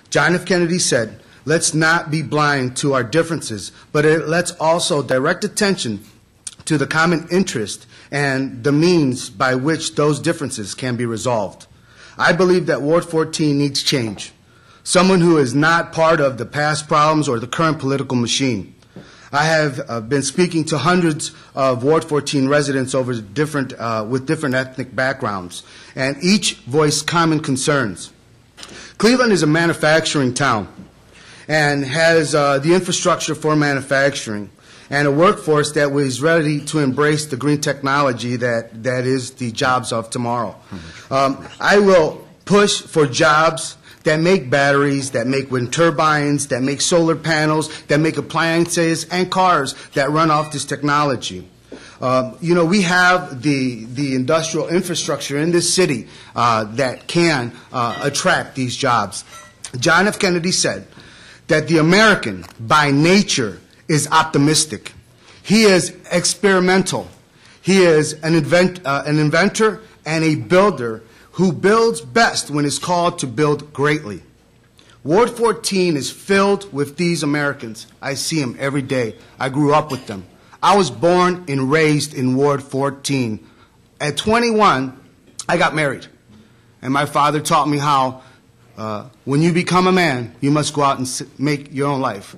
John F. Kennedy said, "Let's not be blind to our differences, but let's also direct attention to the common interest and the means by which those differences can be resolved." I believe that Ward 14 needs change, someone who is not part of the past problems or the current political machine. I have been speaking to hundreds of Ward 14 residents over with different ethnic backgrounds, and each voiced common concerns. Cleveland is a manufacturing town and has the infrastructure for manufacturing and a workforce that was ready to embrace the green technology that is the jobs of tomorrow. I will push for jobs that make batteries, that make wind turbines, that make solar panels, that make appliances and cars that run off this technology. We have the industrial infrastructure in this city that can attract these jobs. John F. Kennedy said that the American, by nature, is optimistic. He is experimental. He is an inventor and a builder who builds best when is called to build greatly. Ward 14 is filled with these Americans. I see them every day. I grew up with them. I was born and raised in Ward 14. At 21, I got married. And my father taught me how when you become a man, you must go out and make your own life.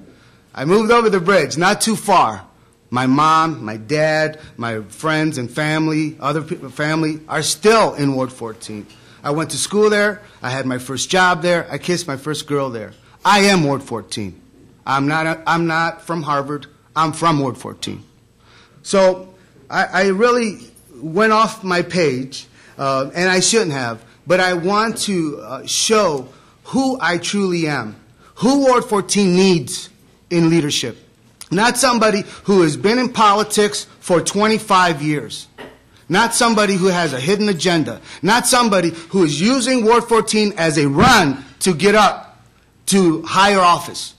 I moved over the bridge, not too far. My mom, my dad, my friends and family, other people, family, are still in Ward 14. I went to school there. I had my first job there. I kissed my first girl there. I am Ward 14. I'm not from Harvard. I'm from Ward 14. So I really went off my page, and I shouldn't have, but I want to show who I truly am, who Ward 14 needs in leadership. Not somebody who has been in politics for 25 years. Not somebody who has a hidden agenda. Not somebody who is using Ward 14 as a run to get up to higher office.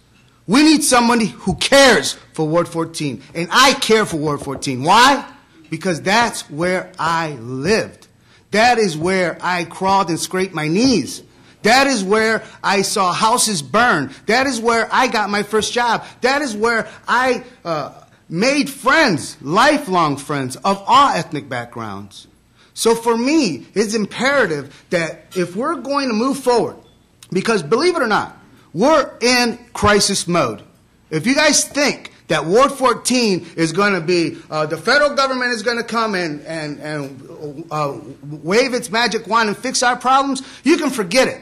We need somebody who cares for Ward 14. And I care for Ward 14. Why? Because that's where I lived. That is where I crawled and scraped my knees. That is where I saw houses burn. That is where I got my first job. That is where I made friends, lifelong friends of all ethnic backgrounds. So for me, it's imperative that if we're going to move forward, because believe it or not, we're in crisis mode. If you guys think that Ward 14 is going to be, the federal government is going to come and wave its magic wand and fix our problems, you can forget it.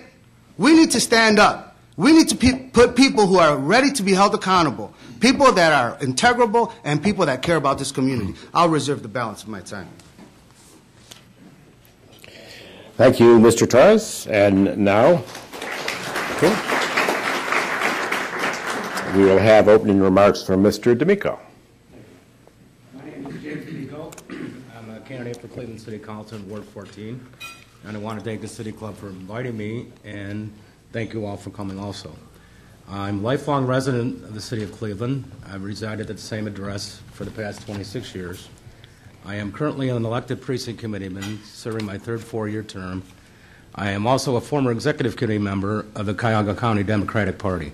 We need to stand up. We need to put people who are ready to be held accountable, people that are integrable, and people that care about this community. I'll reserve the balance of my time. Thank you, Mr. Torres. And now, we will have opening remarks from Mr. D'Amico. My name is James D'Amico. I'm a candidate for Cleveland City Council in Ward 14. And I want to thank the City Club for inviting me, and thank you all for coming also. I'm a lifelong resident of the City of Cleveland. I've resided at the same address for the past 26 years. I am currently an elected precinct committeeman, serving my third four-year term. I am also a former executive committee member of the Cuyahoga County Democratic Party.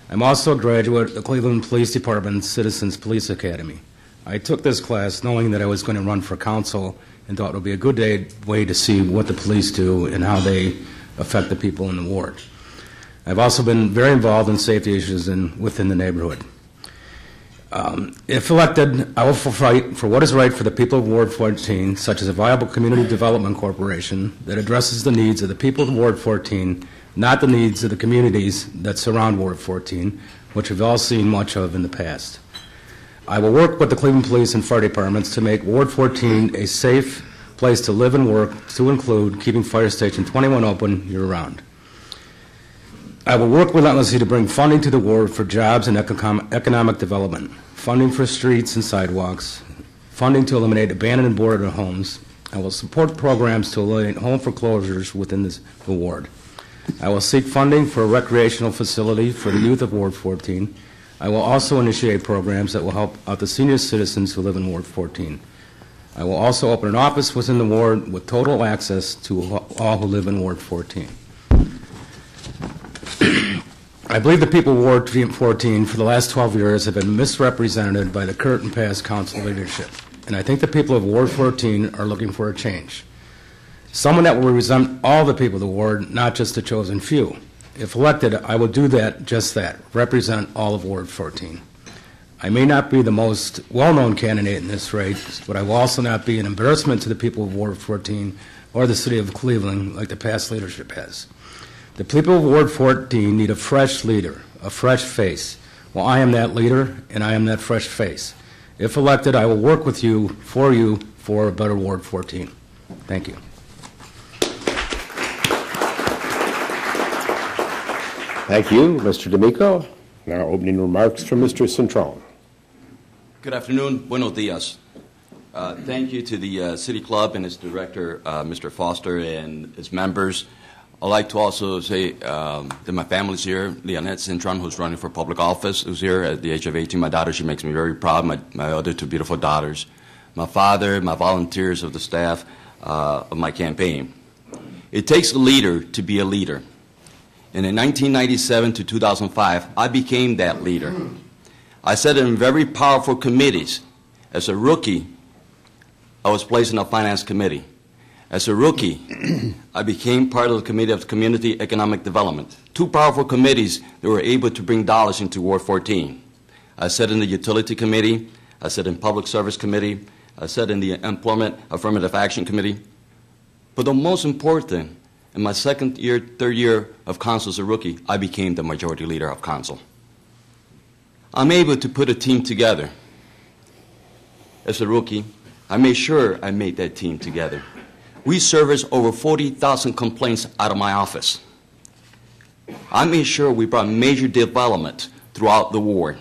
I'm also a graduate of the Cleveland Police Department's Citizens Police Academy. I took this class knowing that I was going to run for council and thought it would be a good way to see what the police do and how they affect the people in the ward. I've also been very involved in safety issues within the neighborhood. If elected, I will fight for what is right for the people of Ward 14, such as a viable community development corporation that addresses the needs of the people of Ward 14, not the needs of the communities that surround Ward 14, which we've all seen much of in the past. I will work with the Cleveland Police and Fire Departments to make Ward 14 a safe place to live and work, to include keeping Fire Station 21 open year-round. I will work relentlessly to bring funding to the ward for jobs and economic development, funding for streets and sidewalks, funding to eliminate abandoned and boarded homes. I will support programs to eliminate home foreclosures within the ward. I will seek funding for a recreational facility for the youth of Ward 14. I will also initiate programs that will help out the senior citizens who live in Ward 14. I will also open an office within the ward with total access to all who live in Ward 14. I believe the people of Ward 14 for the last 12 years have been misrepresented by the current and past council leadership, and I think the people of Ward 14 are looking for a change. Someone that will represent all the people of the ward, not just the chosen few. If elected, I will do that, just that, represent all of Ward 14. I may not be the most well-known candidate in this race, but I will also not be an embarrassment to the people of Ward 14 or the city of Cleveland like the past leadership has. The people of Ward 14 need a fresh leader, a fresh face. Well, I am that leader, and I am that fresh face. If elected, I will work with you for a better Ward 14. Thank you. Thank you, Mr. D'Amico. Now opening remarks from Mr. Cintron. Good afternoon. Buenos dias. Thank you to the City Club and its director, Mr. Foster, and its members. I'd like to also say that my family's here. Leonette Cintron, who's running for public office, who's here at the age of 18. My daughter, she makes me very proud. My other two beautiful daughters. My father, my volunteers of the staff of my campaign. It takes a leader to be a leader. And in 1997 to 2005, I became that leader. I sat in very powerful committees. As a rookie, I was placed in a finance committee. As a rookie, I became part of the Committee of Community Economic Development. Two powerful committees that were able to bring dollars into Ward 14. I sat in the Utility Committee, I sat in Public Service Committee, I sat in the Employment Affirmative Action Committee. But the most important, in my third year of council as a rookie, I became the majority leader of council. I'm able to put a team together. As a rookie, I made sure I made that team together. We serviced over 40,000 complaints out of my office. I made sure we brought major development throughout the ward.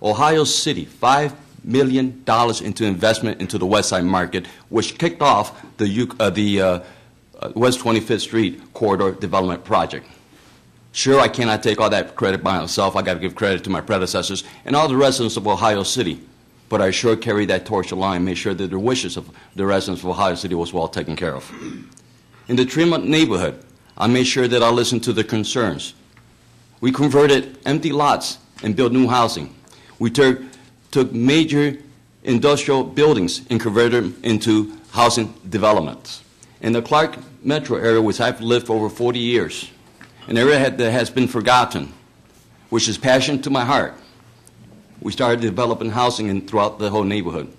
Ohio City, $5 million into investment into the West Side Market, which kicked off the West 25th Street Corridor Development Project. Sure, I cannot take all that credit by myself. I got to give credit to my predecessors and all the residents of Ohio City. But I sure carried that torch along and made sure that the wishes of the residents of Ohio City was well taken care of. In the Tremont neighborhood, I made sure that I listened to the concerns. We converted empty lots and built new housing. We took major industrial buildings and converted them into housing developments. In the Clark metro area, which I've lived for over 40 years, an area that has been forgotten, which is passion to my heart, we started developing housing throughout the whole neighborhood.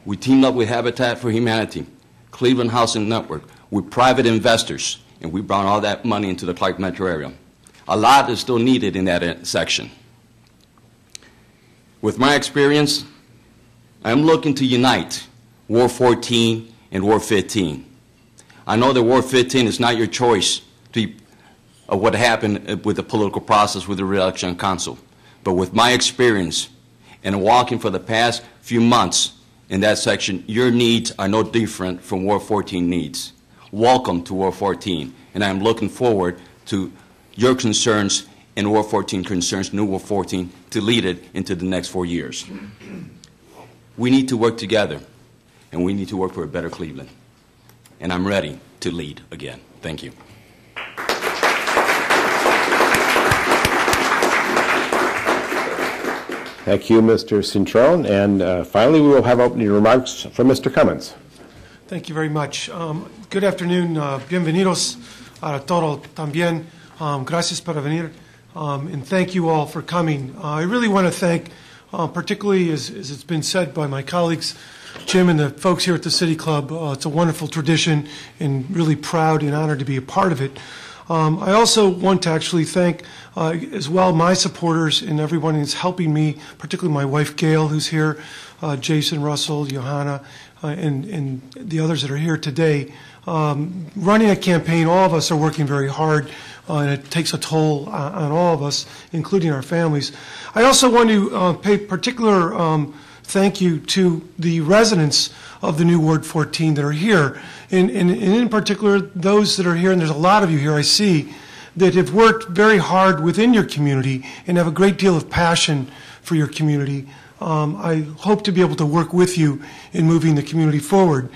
We teamed up with Habitat for Humanity, Cleveland Housing Network, with private investors, and we brought all that money into the Clark metro area. A lot is still needed in that section. With my experience, I'm looking to unite Ward 14 and Ward 15. I know that Ward 15 is not your choice of what happened with the political process with the re-election council. But with my experience and walking for the past few months in that section, your needs are no different from Ward 14 needs. Welcome to Ward 14, and I'm looking forward to your concerns and Ward 14 concerns, new Ward 14, to lead it into the next 4 years. We need to work together, and we need to work for a better Cleveland. And I'm ready to lead again. Thank you. Thank you, Mr. Cintron. And finally, we will have opening remarks from Mr. Cummins. Thank you very much. Good afternoon. Bienvenidos a todos también. Gracias por venir. And thank you all for coming. I really want to thank, particularly as it's been said by my colleagues, Jim and the folks here at the City Club. It's a wonderful tradition and really proud and honored to be a part of it. I also want to actually thank as well my supporters and everyone who's helping me, particularly my wife Gail, who's here, Jason, Russell, Johanna, and the others that are here today. Running a campaign, all of us are working very hard, and it takes a toll on all of us, including our families. I also want to pay particular thank you to the residents of the new Ward 14 that are here, and in particular those that are here, and there's a lot of you here I see, that have worked very hard within your community and have a great deal of passion for your community. I hope to be able to work with you in moving the community forward.